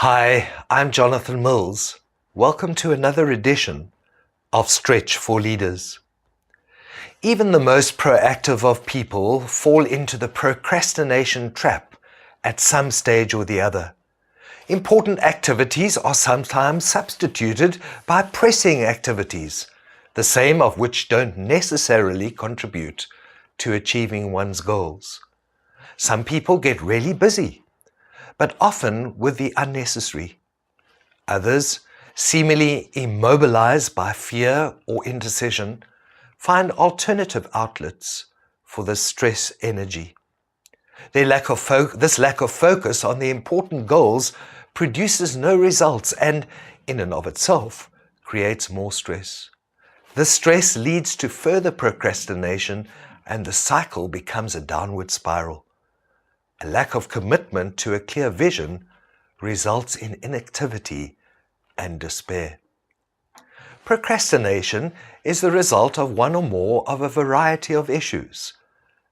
Hi, I'm Jonathan Mills. Welcome to another edition of Stretch for Leaders. Even the most proactive of people fall into the procrastination trap at some stage or the other. Important activities are sometimes substituted by pressing activities, the same of which don't necessarily contribute to achieving one's goals. Some people get really busy, but often with the unnecessary. Others, seemingly immobilized by fear or indecision, find alternative outlets for this stress energy. This lack of focus on the important goals produces no results and, in and of itself, creates more stress. This stress leads to further procrastination and the cycle becomes a downward spiral. A lack of commitment to a clear vision results in inactivity and despair. Procrastination is the result of one or more of a variety of issues,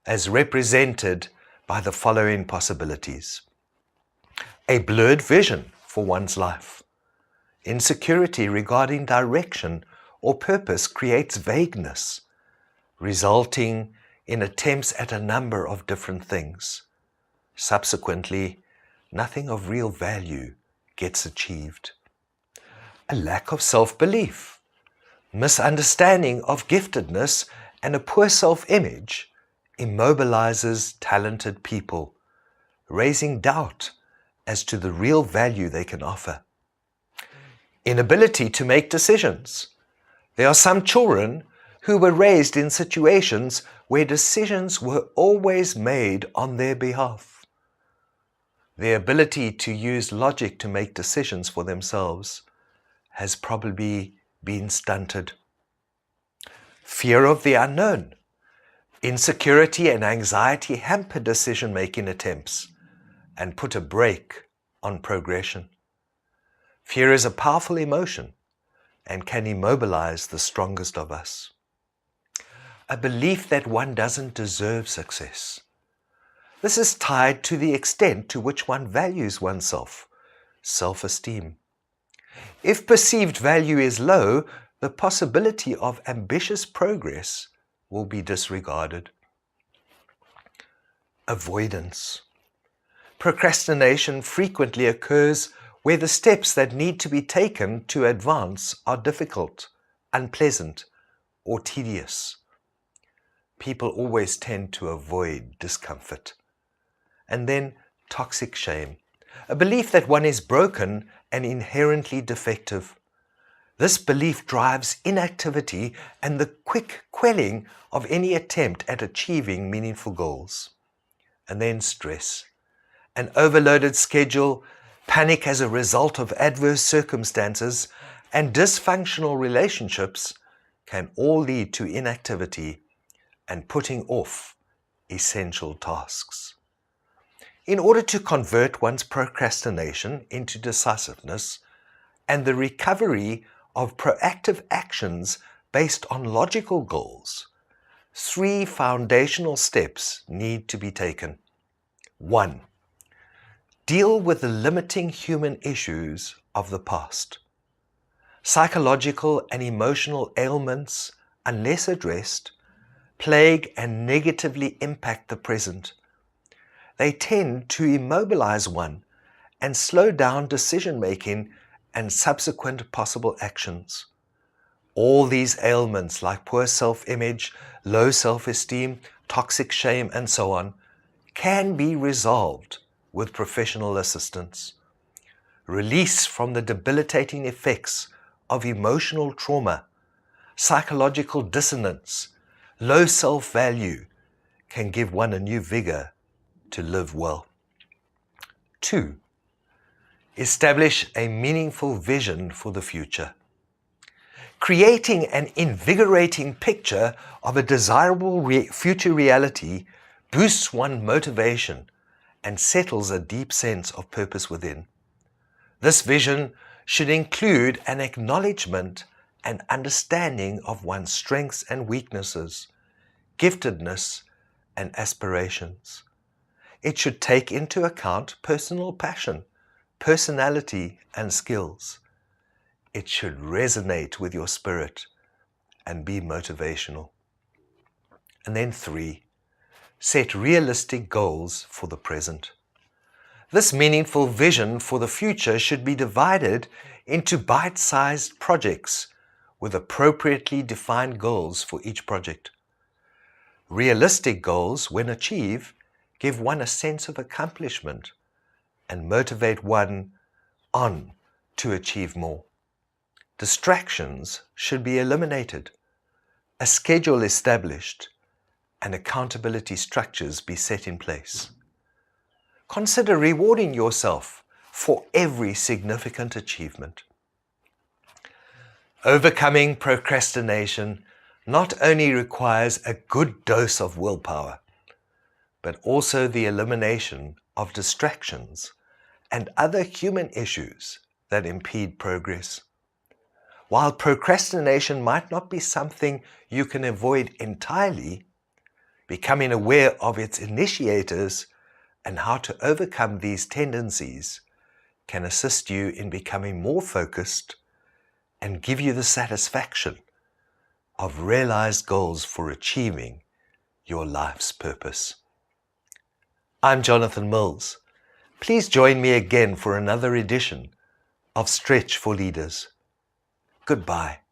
as represented by the following possibilities. A blurred vision for one's life. Insecurity regarding direction or purpose creates vagueness, resulting in attempts at a number of different things. Subsequently, nothing of real value gets achieved. A lack of self-belief, misunderstanding of giftedness, and a poor self-image immobilizes talented people, raising doubt as to the real value they can offer. Inability to make decisions. There are some children who were raised in situations where decisions were always made on their behalf. Their ability to use logic to make decisions for themselves has probably been stunted. Fear of the unknown. Insecurity and anxiety hamper decision-making attempts and put a brake on progression. Fear is a powerful emotion and can immobilize the strongest of us. A belief that one doesn't deserve success. This is tied to the extent to which one values oneself, self-esteem. If perceived value is low, the possibility of ambitious progress will be disregarded. Avoidance. Procrastination frequently occurs where the steps that need to be taken to advance are difficult, unpleasant, or tedious. People always tend to avoid discomfort. And then toxic shame, a belief that one is broken and inherently defective. This belief drives inactivity and the quick quelling of any attempt at achieving meaningful goals. And then stress, an overloaded schedule, panic as a result of adverse circumstances, and dysfunctional relationships can all lead to inactivity and putting off essential tasks. In order to convert one's procrastination into decisiveness and the recovery of proactive actions based on logical goals, 3 foundational steps need to be taken. 1. Deal with the limiting human issues of the past. Psychological and emotional ailments, unless addressed, plague and negatively impact the present. They tend to immobilize one and slow down decision-making and subsequent possible actions. All these ailments like poor self-image, low self-esteem, toxic shame, and so on, can be resolved with professional assistance. Release from the debilitating effects of emotional trauma, psychological dissonance, low self-value can give one a new vigor to live well. 2. Establish a meaningful vision for the future. Creating an invigorating picture of a desirable future reality boosts one's motivation and settles a deep sense of purpose within. This vision should include an acknowledgement and understanding of one's strengths and weaknesses, giftedness and aspirations. It should take into account personal passion, personality, and skills. It should resonate with your spirit and be motivational. And then 3, set realistic goals for the present. This meaningful vision for the future should be divided into bite-sized projects with appropriately defined goals for each project. Realistic goals, when achieved, give one a sense of accomplishment and motivate one on to achieve more. Distractions should be eliminated, a schedule established, and accountability structures be set in place. Consider rewarding yourself for every significant achievement. Overcoming procrastination not only requires a good dose of willpower, but also the elimination of distractions and other human issues that impede progress. While procrastination might not be something you can avoid entirely, becoming aware of its initiators and how to overcome these tendencies can assist you in becoming more focused and give you the satisfaction of realized goals for achieving your life's purpose. I'm Jonathan Mills. Please join me again for another edition of Stretch for Leaders. Goodbye.